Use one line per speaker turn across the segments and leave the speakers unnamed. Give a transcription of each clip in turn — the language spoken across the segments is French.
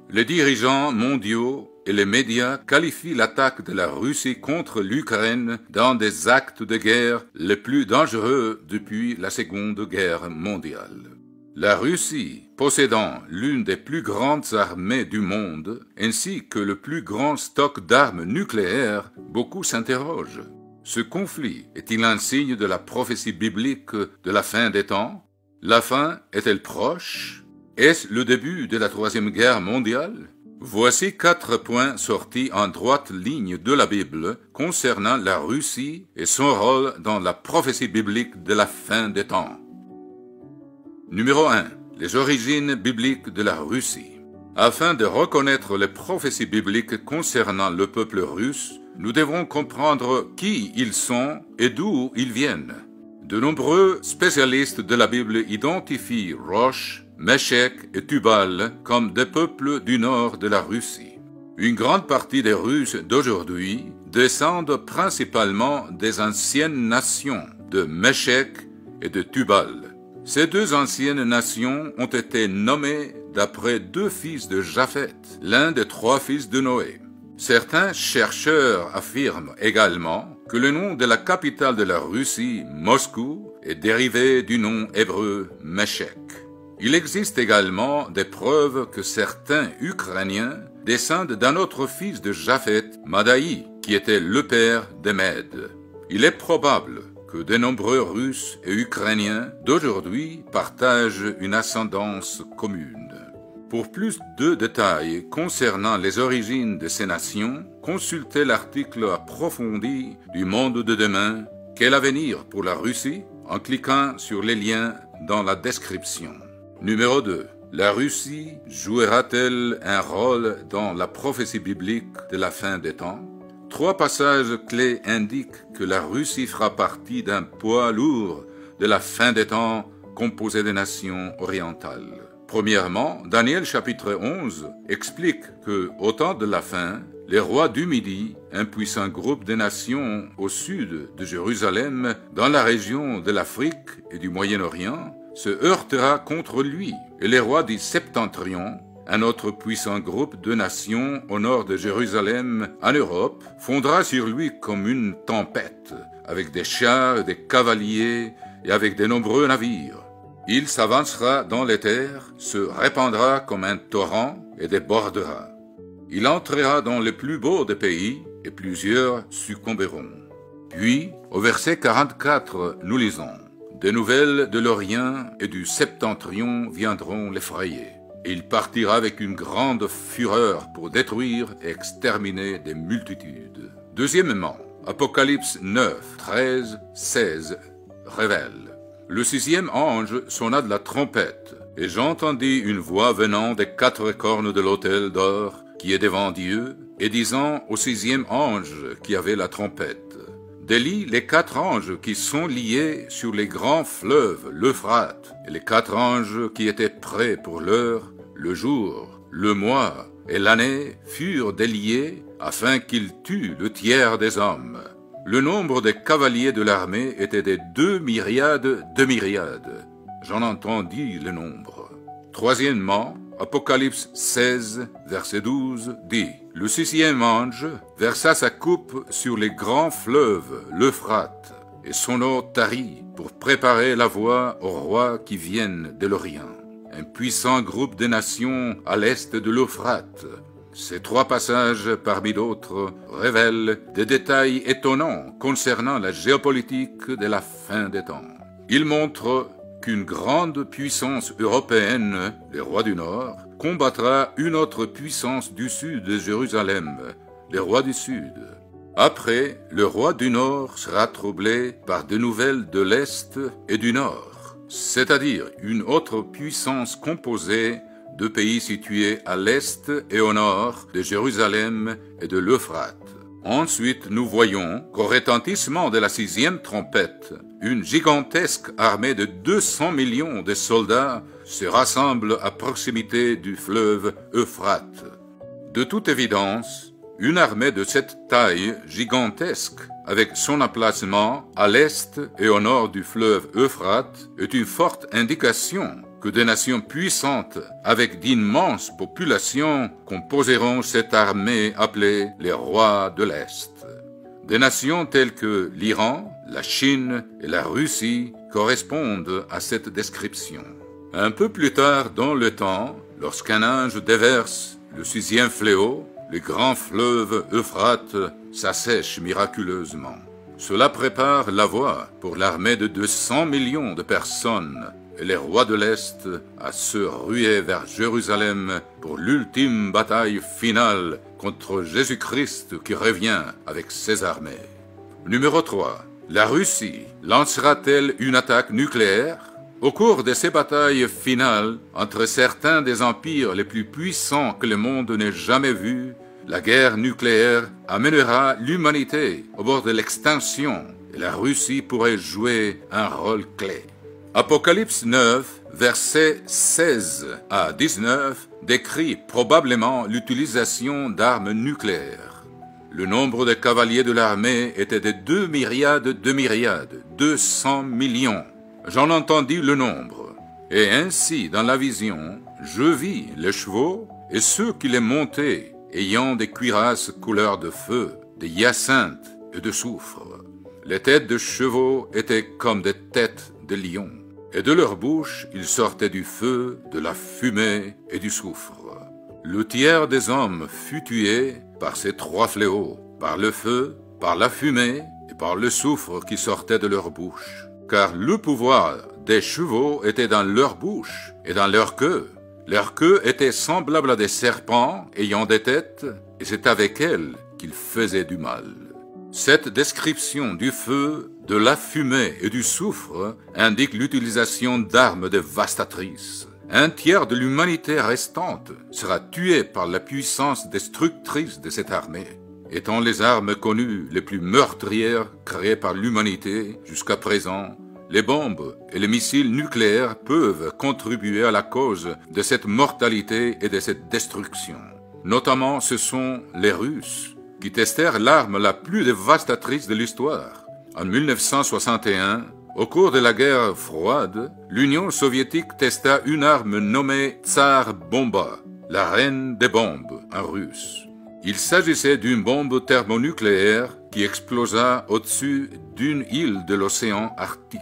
Les dirigeants mondiaux et les médias qualifient l'attaque de la Russie contre l'Ukraine d'un des actes de guerre les plus dangereux depuis la Seconde Guerre mondiale. La Russie, possédant l'une des plus grandes armées du monde, ainsi que le plus grand stock d'armes nucléaires, beaucoup s'interrogent. Ce conflit est-il un signe de la prophétie biblique de la fin des temps? La fin est-elle proche? Est-ce le début de la Troisième Guerre mondiale? Voici 4 points sortis en droite ligne de la Bible concernant la Russie et son rôle dans la prophétie biblique de la fin des temps. Numéro 1. Les origines bibliques de la Russie. Afin de reconnaître les prophéties bibliques concernant le peuple russe, nous devons comprendre qui ils sont et d'où ils viennent. De nombreux spécialistes de la Bible identifient Rosh, Méchec et Tubal comme des peuples du nord de la Russie. Une grande partie des Russes d'aujourd'hui descendent principalement des anciennes nations de Méchec et de Tubal. Ces 2 anciennes nations ont été nommées d'après 2 fils de Japheth, l'un des 3 fils de Noé. Certains chercheurs affirment également que le nom de la capitale de la Russie, Moscou, est dérivé du nom hébreu Méchec. Il existe également des preuves que certains Ukrainiens descendent d'un autre fils de Japheth, Madaï, qui était le père des Mèdes. Il est probable que de nombreux Russes et Ukrainiens d'aujourd'hui partagent une ascendance commune. Pour plus de détails concernant les origines de ces nations, consultez l'article approfondi du Monde de demain, Quel avenir pour la Russie, en cliquant sur les liens dans la description. Numéro 2. La Russie jouera-t-elle un rôle dans la prophétie biblique de la fin des temps? 3 passages clés indiquent que la Russie fera partie d'un poids lourd de la fin des temps composé des nations orientales. Premièrement, Daniel chapitre 11 explique que, au temps de la fin, les rois du Midi, un puissant groupe de nations au sud de Jérusalem, dans la région de l'Afrique et du Moyen-Orient, se heurtera contre lui, et les rois du Septentrion, un autre puissant groupe de nations au nord de Jérusalem, en Europe, fondra sur lui comme une tempête, avec des chars, des cavaliers et avec de nombreux navires. Il s'avancera dans les terres, se répandra comme un torrent et débordera. Il entrera dans les plus beaux des pays et plusieurs succomberont. Puis, au verset 44, nous lisons « Des nouvelles de l'Orient et du Septentrion viendront l'effrayer. Et il partira avec une grande fureur pour détruire et exterminer des multitudes. » Deuxièmement, Apocalypse 9, 13, 16 révèle « Le 6e ange sonna de la trompette, et j'entendis une voix venant des 4 cornes de l'autel d'or qui est devant Dieu, et disant au 6e ange qui avait la trompette, « Délie les 4 anges qui sont liés sur les grands fleuves, l'Euphrate, et les 4 anges qui étaient prêts pour l'heure, le jour, le mois et l'année furent déliés afin qu'ils tuent le tiers des hommes. Le nombre des cavaliers de l'armée était de 2 myriades de myriades. J'en entendis le nombre. » Troisièmement, Apocalypse 16, verset 12 dit « Le 6e ange versa sa coupe sur les grands fleuves, l'Euphrate, et son eau tarit pour préparer la voie aux rois qui viennent de l'Orient. Un puissant groupe de nations à l'est de l'Euphrate. » Ces 3 passages, parmi d'autres, révèlent des détails étonnants concernant la géopolitique de la fin des temps. Ils montrent qu'une grande puissance européenne, les rois du Nord, combattra une autre puissance du sud de Jérusalem, les rois du Sud. Après, le roi du Nord sera troublé par de nouvelles de l'Est et du Nord, c'est-à-dire une autre puissance composée de pays situés à l'est et au nord de Jérusalem et de l'Euphrate. Ensuite, nous voyons qu'au retentissement de la 6e trompette, une gigantesque armée de 200 millions de soldats se rassemble à proximité du fleuve Euphrate. De toute évidence, une armée de cette taille gigantesque, avec son emplacement à l'est et au nord du fleuve Euphrate, est une forte indication que des nations puissantes avec d'immenses populations composeront cette armée appelée les rois de l'Est. Des nations telles que l'Iran, la Chine et la Russie correspondent à cette description. Un peu plus tard dans le temps, lorsqu'un ange déverse le 6e fléau, le grand fleuve Euphrate s'assèche miraculeusement. Cela prépare la voie pour l'armée de 200 millions de personnes et les rois de l'Est à se ruer vers Jérusalem pour l'ultime bataille finale contre Jésus-Christ qui revient avec ses armées. Numéro 3. La Russie lancera-t-elle une attaque nucléaire? Au cours de ces batailles finales entre certains des empires les plus puissants que le monde n'ait jamais vus, la guerre nucléaire amènera l'humanité au bord de l'extinction et la Russie pourrait jouer un rôle clé. Apocalypse 9, versets 16 à 19, décrit probablement l'utilisation d'armes nucléaires. Le nombre de cavaliers de l'armée était de 2 myriades de myriades, 200 millions. J'en entendis le nombre. Et ainsi, dans la vision, je vis les chevaux et ceux qui les montaient, ayant des cuirasses couleur de feu, de hyacinthe et de soufre. Les têtes de chevaux étaient comme des têtes de lions. Et de leur bouche, il sortait du feu, de la fumée et du soufre. Le tiers des hommes fut tué par ces 3 fléaux, par le feu, par la fumée et par le soufre qui sortait de leur bouche. Car le pouvoir des chevaux était dans leur bouche et dans leur queue. Leur queue était semblable à des serpents ayant des têtes, et c'est avec elles qu'ils faisaient du mal. Cette description du feu, de la fumée et du soufre indique l'utilisation d'armes dévastatrices. Un tiers de l'humanité restante sera tué par la puissance destructrice de cette armée, étant les armes connues les plus meurtrières créées par l'humanité jusqu'à présent. Les bombes et les missiles nucléaires peuvent contribuer à la cause de cette mortalité et de cette destruction. Notamment, ce sont les Russes qui testèrent l'arme la plus dévastatrice de l'histoire. En 1961, au cours de la guerre froide, l'Union soviétique testa une arme nommée Tsar Bomba, la reine des bombes en russe. Il s'agissait d'une bombe thermonucléaire qui explosa au-dessus d'une île de l'océan Arctique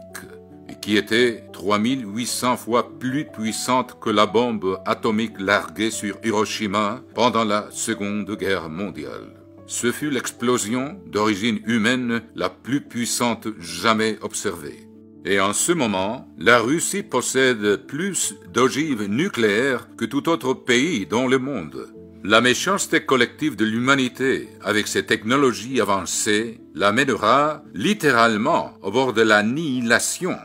et qui était 3800 fois plus puissante que la bombe atomique larguée sur Hiroshima pendant la Seconde Guerre mondiale. Ce fut l'explosion d'origine humaine la plus puissante jamais observée. Et en ce moment, la Russie possède plus d'ogives nucléaires que tout autre pays dans le monde. La méchanceté collective de l'humanité, avec ses technologies avancées, l'amènera littéralement au bord de l'annihilation.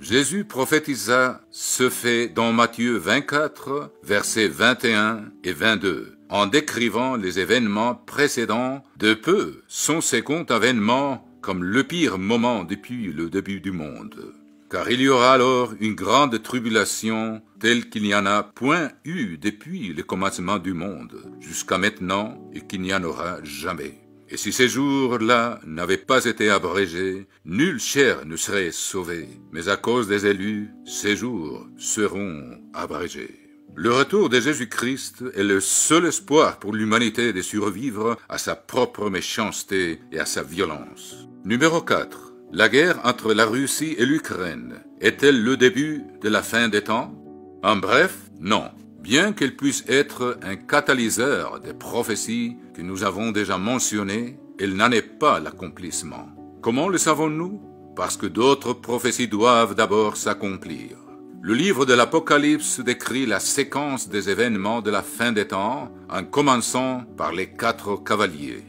Jésus prophétisa ce fait dans Matthieu 24, versets 21 et 22, en décrivant les événements précédents de peu son second avènement comme le pire moment depuis le début du monde. Car il y aura alors une grande tribulation telle qu'il n'y en a point eu depuis le commencement du monde jusqu'à maintenant et qu'il n'y en aura jamais. Et si ces jours-là n'avaient pas été abrégés, nulle chair ne serait sauvée, mais à cause des élus, ces jours seront abrégés. Le retour de Jésus-Christ est le seul espoir pour l'humanité de survivre à sa propre méchanceté et à sa violence. Numéro 4. La guerre entre la Russie et l'Ukraine est-elle le début de la fin des temps? En bref, non. Bien qu'elle puisse être un catalyseur des prophéties que nous avons déjà mentionnées, elle n'en est pas l'accomplissement. Comment le savons-nous? Parce que d'autres prophéties doivent d'abord s'accomplir. Le livre de l'Apocalypse décrit la séquence des événements de la fin des temps en commençant par les 4 cavaliers.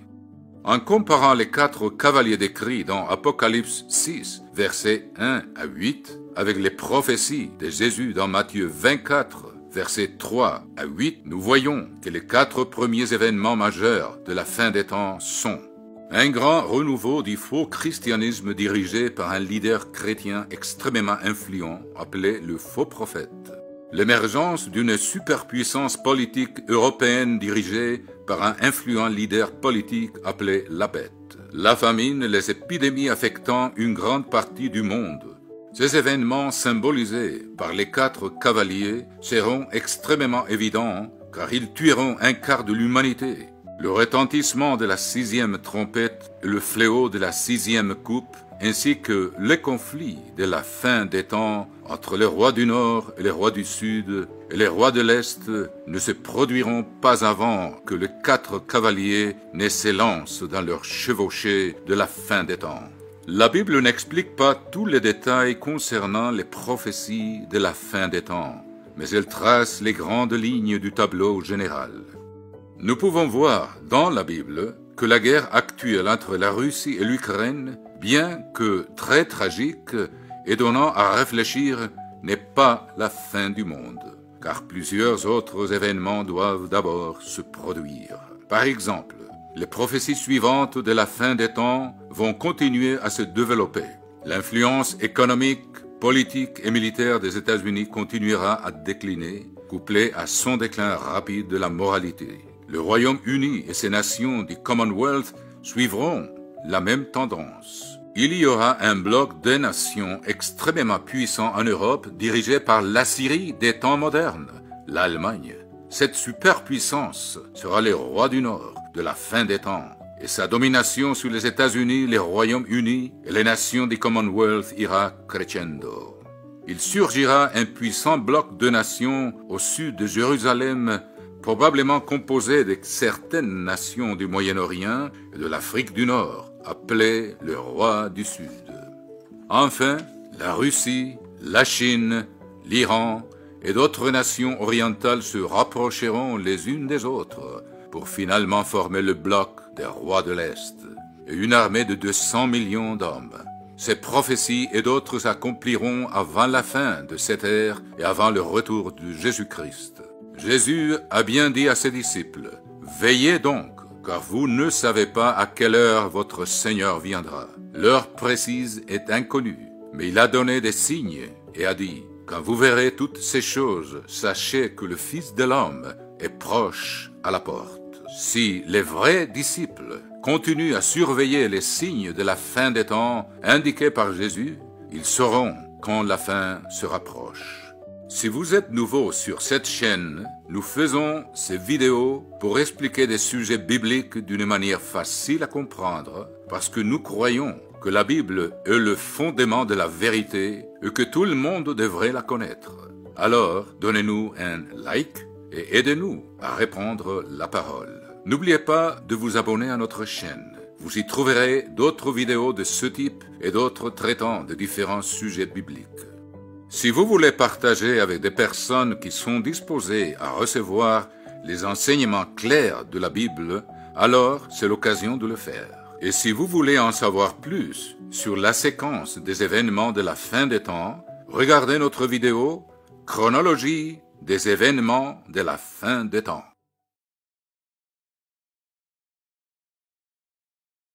En comparant les 4 cavaliers décrits dans Apocalypse 6, versets 1 à 8, avec les prophéties de Jésus dans Matthieu 24, versets 3 à 8, nous voyons que les 4 premiers événements majeurs de la fin des temps sont un grand renouveau du faux christianisme dirigé par un leader chrétien extrêmement influent appelé le faux prophète, l'émergence d'une superpuissance politique européenne dirigée par un influent leader politique appelé la bête, la famine et les épidémies affectant une grande partie du monde, Ces événements symbolisés par les 4 cavaliers seront extrêmement évidents car ils tueront un quart de l'humanité. Le retentissement de la 6e trompette et le fléau de la 6e coupe, ainsi que les conflits de la fin des temps entre les rois du Nord et les rois du Sud et les rois de l'Est ne se produiront pas avant que les 4 cavaliers ne s'élancent dans leur chevauchée de la fin des temps. La Bible n'explique pas tous les détails concernant les prophéties de la fin des temps, mais elle trace les grandes lignes du tableau général. Nous pouvons voir dans la Bible que la guerre actuelle entre la Russie et l'Ukraine, bien que très tragique et donnant à réfléchir, n'est pas la fin du monde, car plusieurs autres événements doivent d'abord se produire. Par exemple, les prophéties suivantes de la fin des temps vont continuer à se développer. L'influence économique, politique et militaire des États-Unis continuera à décliner, couplée à son déclin rapide de la moralité. Le Royaume-Uni et ses nations du Commonwealth suivront la même tendance. Il y aura un bloc de nations extrêmement puissant en Europe dirigé par l'Assyrie des temps modernes, l'Allemagne. Cette superpuissance sera les rois du Nord de la fin des temps, et sa domination sur les États-Unis, les Royaumes-Unis et les nations du Commonwealth ira crescendo. Il surgira un puissant bloc de nations au sud de Jérusalem, probablement composé de certaines nations du Moyen-Orient et de l'Afrique du Nord, appelées le roi du Sud. Enfin, la Russie, la Chine, l'Iran et d'autres nations orientales se rapprocheront les unes des autres pour finalement former le bloc des rois de l'Est et une armée de 200 millions d'hommes. Ces prophéties et d'autres s'accompliront avant la fin de cette ère et avant le retour de Jésus-Christ. Jésus a bien dit à ses disciples, « Veillez donc, car vous ne savez pas à quelle heure votre Seigneur viendra. L'heure précise est inconnue, mais il a donné des signes et a dit, « Quand vous verrez toutes ces choses, sachez que le Fils de l'homme est proche à la porte. » Si les vrais disciples continuent à surveiller les signes de la fin des temps indiqués par Jésus, ils sauront quand la fin se rapproche. Si vous êtes nouveau sur cette chaîne, nous faisons ces vidéos pour expliquer des sujets bibliques d'une manière facile à comprendre, parce que nous croyons que la Bible est le fondement de la vérité et que tout le monde devrait la connaître. Alors, donnez-nous un like et aidez-nous à répandre la parole. N'oubliez pas de vous abonner à notre chaîne. Vous y trouverez d'autres vidéos de ce type et d'autres traitant de différents sujets bibliques. Si vous voulez partager avec des personnes qui sont disposées à recevoir les enseignements clairs de la Bible, alors c'est l'occasion de le faire. Et si vous voulez en savoir plus sur la séquence des événements de la fin des temps, regardez notre vidéo « Chronologie des événements de la fin des temps ».